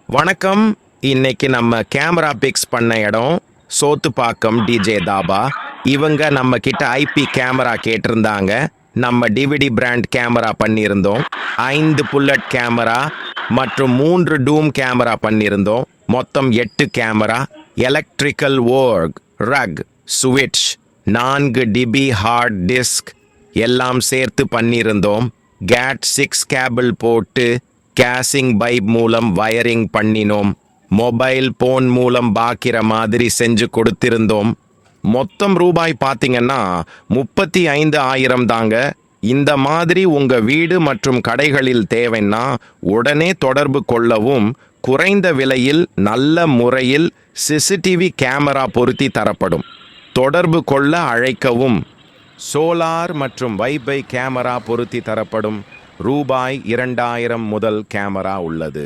வணக்கம். இன்னைக்கு நம்ம கேமரா பிக்ஸ் பண்ண இடம் சோத்துப்பாக்கம் டிஜே தாபா. இவங்க நம்ம கிட்ட ஐபி கேமரா கேட்டிருந்தாங்க. நம்ம டிவிடி பிராண்ட் கேமரா பண்ணியிருந்தோம். 5 புல்லட் கேமரா மற்றும் 3 டூம் கேமரா பண்ணியிருந்தோம். மொத்தம் 8 கேமரா, எலக்ட்ரிக்கல் ஒர்க், ரக், சுவிட்ச், 4 டிபி ஹார்ட் டிஸ்க் எல்லாம் சேர்த்து பண்ணியிருந்தோம். கேட் 6 கேபிள் போட்டு கேசிங் பைப் மூலம் வயரிங் பண்ணினோம். மொபைல் போன் மூலம் பாக்கிற மாதிரி செஞ்சு கொடுத்திருந்தோம். மொத்தம் ரூபாய் பார்த்தீங்கன்னா 35,000 தாங்க. இந்த மாதிரி உங்க வீடு மற்றும் கடைகளில் தேவைன்னா உடனே தொடர்பு கொள்ளவும். குறைந்த விலையில் நல்ல முறையில் சிசிடிவி கேமரா பொருத்தி தரப்படும். தொடர்பு கொள்ள அழைக்கவும். சோலார் மற்றும் வைபை கேமரா பொருத்தி தரப்படும். ரூபாய் 2,000 முதல் கேமரா உள்ளது.